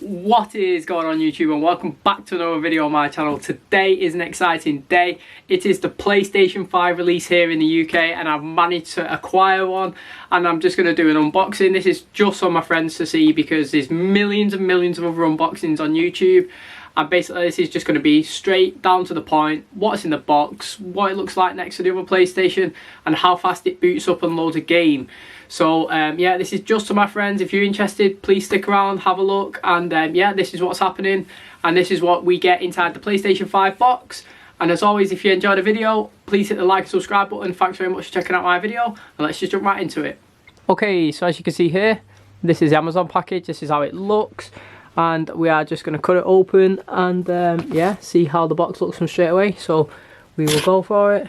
What is going on YouTube, and welcome back to another video on my channel. Today is an exciting day. It is the PlayStation 5 release here in the UK, and I've managed to acquire one, and I'm just going to do an unboxing. This is just for my friends to see because there's millions and millions of other unboxings on YouTube, and basically this is just going to be straight down to the point: what's in the box, what it looks like next to the other PlayStation, and how fast it boots up and loads a game. So yeah, this is just to my friends. If you're interested, please stick around, have a look, and yeah, this is what's happening, and this is what we get inside the PlayStation 5 box. And as always, if you enjoyed the video, please hit the like and subscribe button. Thanks very much for checking out my video, and let's just jump right into it. Okay, so as you can see here, this is the Amazon package. This is how it looks, and we are just going to cut it open and yeah, see how the box looks from straight away. So we will go for it.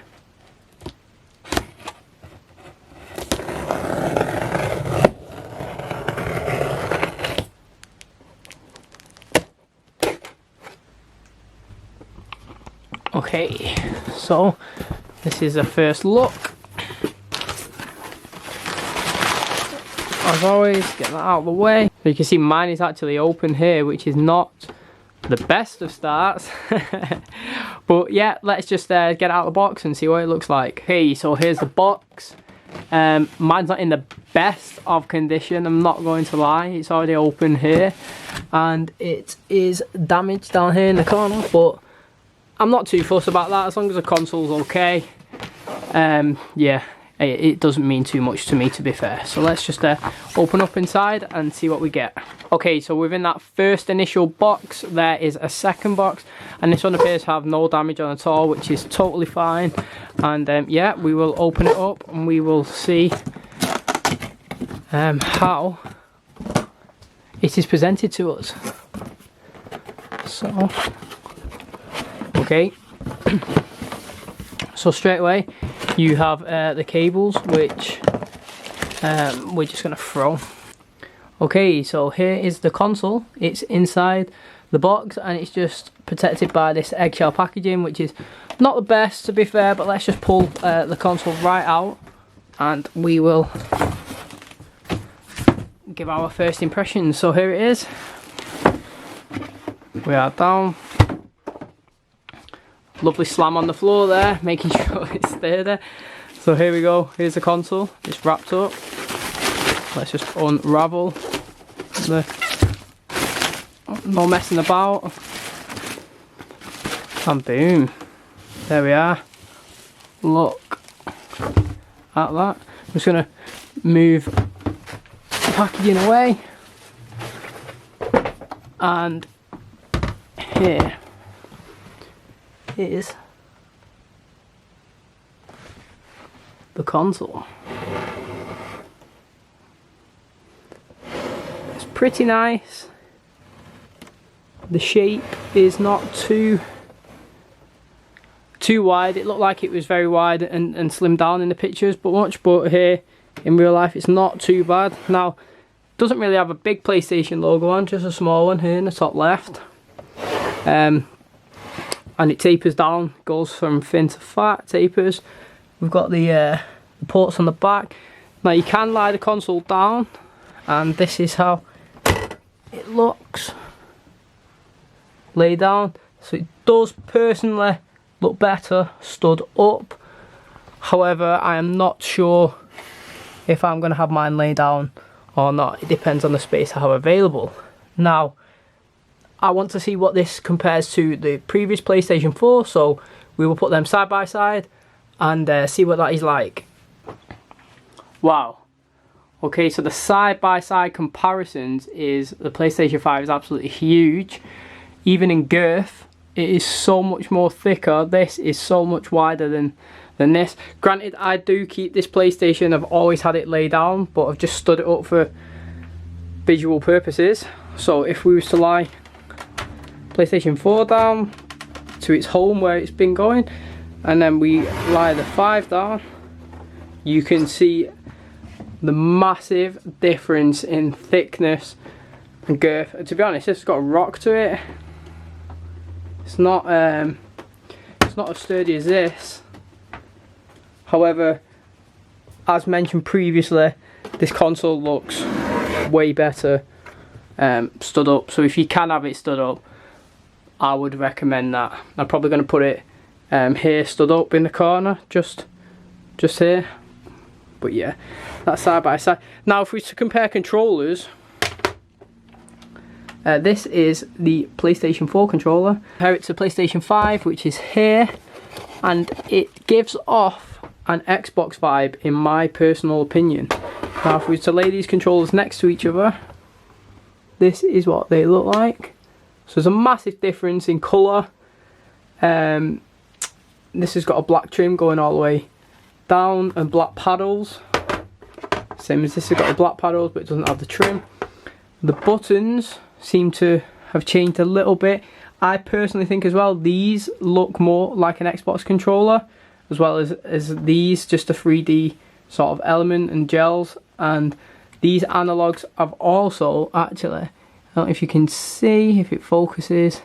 Okay, so this is the first look. As always, get that out of the way. So you can see mine is actually open here, which is not the best of starts. But yeah, let's just get it out of the box and see what it looks like. Okay, so here's the box. Mine's not in the best of condition, I'm not going to lie. It's already open here, and it is damaged down here in the corner, but I'm not too fussed about that as long as the console's okay. Yeah, it doesn't mean too much to me, to be fair. So let's just open up inside and see what we get. Okay, so within that first initial box, there is a second box, and this one appears to have no damage on at all, which is totally fine. And yeah, we will open it up and we will see how it is presented to us. So okay, so straight away you have the cables, which we're just going to throw. Okay, so here is the console. It's inside the box and it's just protected by this eggshell packaging, which is not the best, to be fair, but let's just pull the console right out and we will give our first impressions. So here it is. We are down. Lovely slam on the floor there, making sure it stays there. So here we go, here's the console, it's wrapped up. Let's just unravel no messing about, and boom, there we are. Look at that. I'm just going to move the packaging away, and here is the console. It's pretty nice. The shape is not too wide. It looked like it was very wide and slimmed down in the pictures, but here in real life it's not too bad. Now, it doesn't really have a big PlayStation logo on, just a small one here in the top left. And it tapers down, goes from thin to fat, tapers. We've got the ports on the back. Now you can lie the console down, and this is how it looks laid down. So it does personally look better stood up. However, I am not sure if I'm going to have mine laid down or not. It depends on the space I have available. Now, I want to see what this compares to the previous PlayStation 4, so we will put them side by side and see what that is like. Wow. Okay, so the side by side comparisons is the PlayStation 5 is absolutely huge. Even in girth, it is so much more thicker. This is so much wider than this. Granted, I do keep this PlayStation. I've always had it laid down, but I've just stood it up for visual purposes. So if we was to lie PlayStation 4 down to its home where it's been going, and then we lie the 5 down, you can see the massive difference in thickness and girth. And to be honest, it's got a rock to it. It's not as sturdy as this. However, as mentioned previously, this console looks way better stood up. So if you can have it stood up, I would recommend that. I'm probably going to put it here, stood up in the corner, just here. But yeah, that's side by side. Now if we to compare controllers, this is the PlayStation 4 controller. Compare it to PlayStation 5, which is here, and it gives off an Xbox vibe in my personal opinion. Now if we were to lay these controllers next to each other, this is what they look like. So there's a massive difference in colour. This has got a black trim going all the way down and black paddles. Same as this has got the black paddles, but it doesn't have the trim. The buttons seem to have changed a little bit. I personally think as well these look more like an Xbox controller, as well as these, just a 3D sort of element and gels. And these analogs have also actually, I don't know if you can see, if it focuses.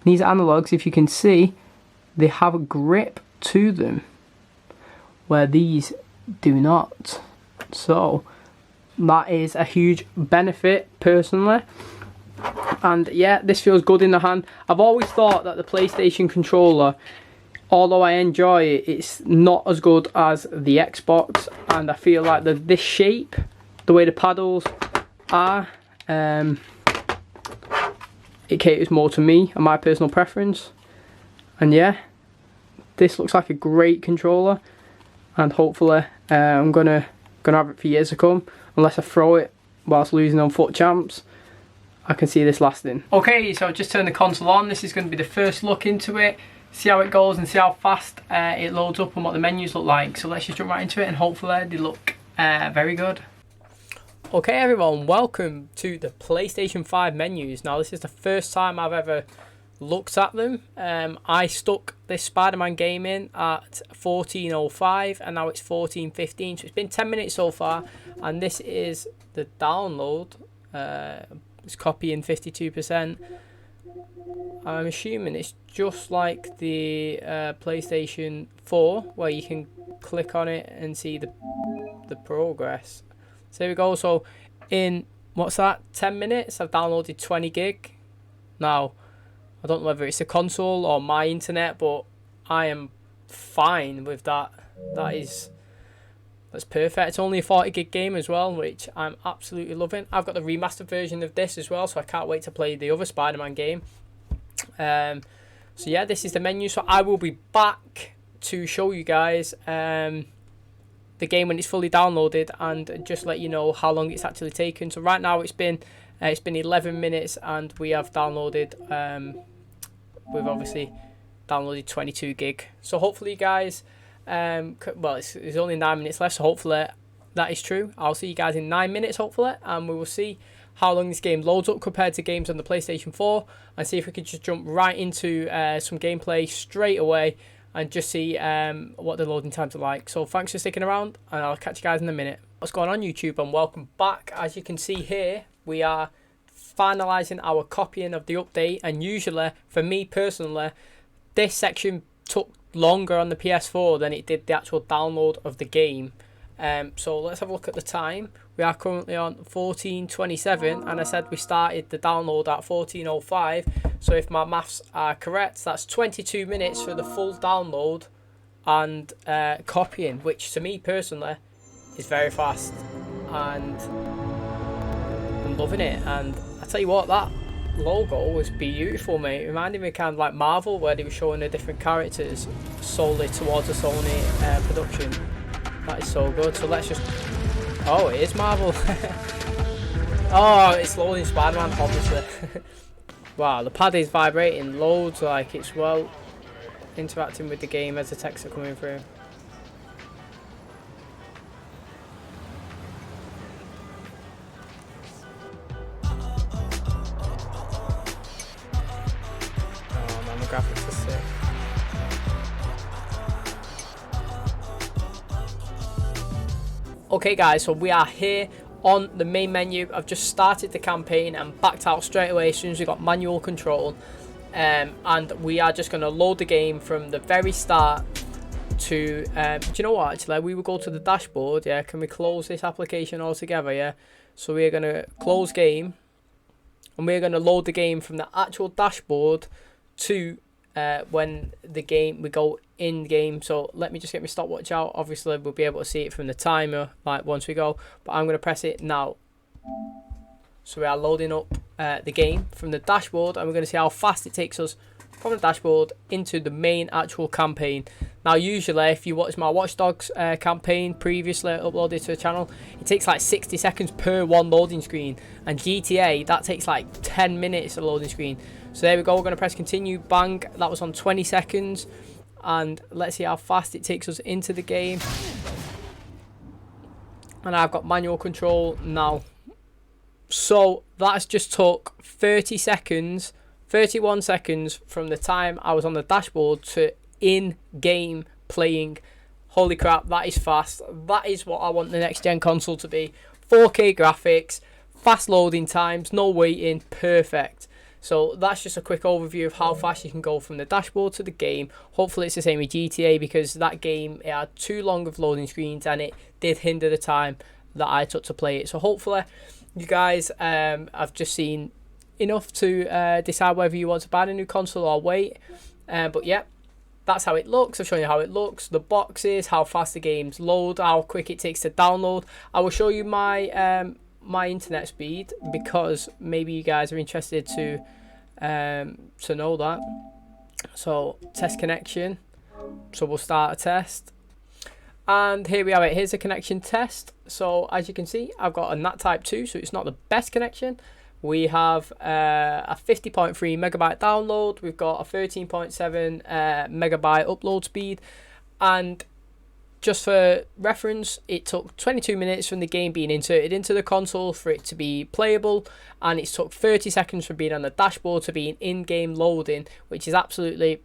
These analogs, if you can see, they have a grip to them, where these do not. So that is a huge benefit personally. And yeah, this feels good in the hand. I've always thought that the PlayStation controller, although I enjoy it, it's not as good as the Xbox. And I feel like this shape, the way the paddles are, it caters more to me and my personal preference. And yeah, this looks like a great controller, and hopefully I'm gonna have it for years to come. Unless I throw it whilst losing on FUT Champs, I can see this lasting. Okay, so I've just turned the console on. This is going to be the first look into it, see how it goes and see how fast it loads up and what the menus look like. So let's just jump right into it, and hopefully they look very good. Okay everyone, welcome to the PlayStation 5 menus. Now this is the first time I've ever looked at them. I stuck this Spider-Man game in at 14:05 and now it's 14:15, so it's been 10 minutes so far, and this is the download. It's copying 52%. I'm assuming it's just like the PlayStation 4, where you can click on it and see the progress. So there we go. So in, what's that, 10 minutes I've downloaded 20 gig. Now I don't know whether it's the console or my internet, but I am fine with that. That's perfect. It's only a 40 gig game as well, which I'm absolutely loving. I've got the remastered version of this as well, so I can't wait to play the other Spider-Man game. So yeah, this is the menu. So I will be back to show you guys the game when it's fully downloaded, and just let you know how long it's actually taken. So right now it's been 11 minutes, and we have downloaded we've obviously downloaded 22 gig. So hopefully you guys, well, it's only 9 minutes left, so hopefully that is true. I'll see you guys in 9 minutes hopefully, and we will see how long this game loads up compared to games on the PlayStation 4, and see if we could just jump right into some gameplay straight away, and just see what the loading times are like. So thanks for sticking around, and I'll catch you guys in a minute. What's going on YouTube, and welcome back. As you can see here, we are finalising our copying of the update, and usually for me personally this section took longer on the PS4 than it did the actual download of the game. So let's have a look at the time. We are currently on 14:27, and I said we started the download at 14:05, so if my maths are correct, that's 22 minutes for the full download and copying, which to me personally is very fast, and I'm loving it. And I tell you what, that logo was beautiful, mate. It reminded me kind of like Marvel, where they were showing the different characters solely towards the Sony production. That is so good. So let's just, oh, it is Marvel. Oh, it's loading Spider-Man, obviously. Wow, the pad is vibrating loads, like it's well interacting with the game as the texts are coming through. Oh man, the graphics are sick. Okay guys, so we are here on the main menu. I've just started the campaign and backed out straight away as soon as we got manual control, and we are just going to load the game from the very start to do you know what, actually we will go to the dashboard. Yeah, can we close this application altogether? Yeah, So we're going to close game, and we're going to load the game from the actual dashboard to when we go in game. So let me just get my stopwatch out. Obviously we'll be able to see it from the timer like once we go, but I'm going to press it now. So we are loading up the game from the dashboard, and we're going to see how fast it takes us from the dashboard into the main actual campaign. Now usually if you watch my Watch Dogs campaign previously uploaded to the channel, it takes like 60 seconds per one loading screen, and GTA, that takes like 10 minutes of loading screen. So there we go, we're going to press continue, bang, that was on 20 seconds, and let's see how fast it takes us into the game. And I've got manual control now. So that's just took 31 seconds from the time I was on the dashboard to in-game playing. Holy crap, that is fast. That is what I want the next gen console to be. 4K graphics, fast loading times, no waiting, perfect. So that's just a quick overview of how fast you can go from the dashboard to the game. Hopefully it's the same with GTA, because that game, it had too long of loading screens and it did hinder the time that I took to play it. So hopefully you guys have just seen enough to decide whether you want to buy a new console or wait. But yeah, that's how it looks. I've shown you how it looks, the boxes, how fast the games load, how quick it takes to download. I will show you my my internet speed, because maybe you guys are interested to know that. So test connection, so we'll start a test, and here we have it. Here's a connection test. So as you can see, I've got a NAT type 2, so it's not the best connection. We have a 50.3 megabyte download, we've got a 13.7 megabyte upload speed, and just for reference, it took 22 minutes from the game being inserted into the console for it to be playable, and it took 30 seconds from being on the dashboard to being in-game loading, which is absolutely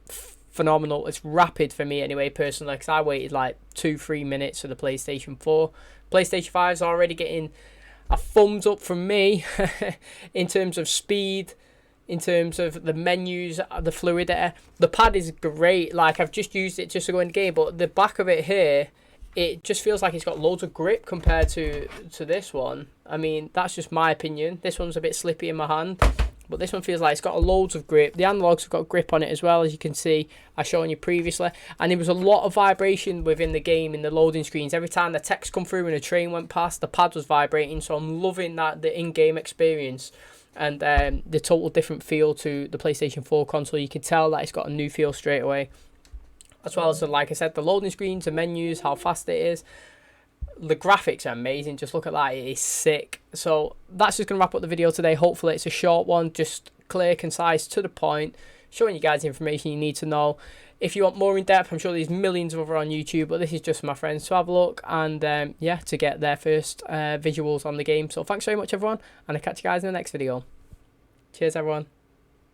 phenomenal. It's rapid for me anyway, personally, because I waited like 2-3 minutes for the PlayStation 4. PlayStation 5 is already getting a thumbs up from me in terms of speed, in terms of the menus, the fluidity. The pad is great. Like, I've just used it just to go in the game, but the back of it here, it just feels like it's got loads of grip compared to this one. I mean, that's just my opinion. This one's a bit slippy in my hand, but this one feels like it's got loads of grip. The analogs have got grip on it as well, as you can see. I've shown you previously. And there was a lot of vibration within the game in the loading screens. Every time the text come through and a train went past, the pad was vibrating. So I'm loving that, the in-game experience. And the total different feel to the PlayStation 4 console. You can tell that it's got a new feel straight away. As well as, like I said, the loading screens, the menus, how fast it is. The graphics are amazing. Just look at that, it is sick. So that's just going to wrap up the video today. Hopefully it's a short one, just clear, concise, to the point, showing you guys the information you need to know. If you want more in depth, I'm sure there's millions of other on YouTube, but this is just for my friends to have a look and yeah, to get their first visuals on the game. So thanks very much everyone, and I'll catch you guys in the next video. Cheers everyone.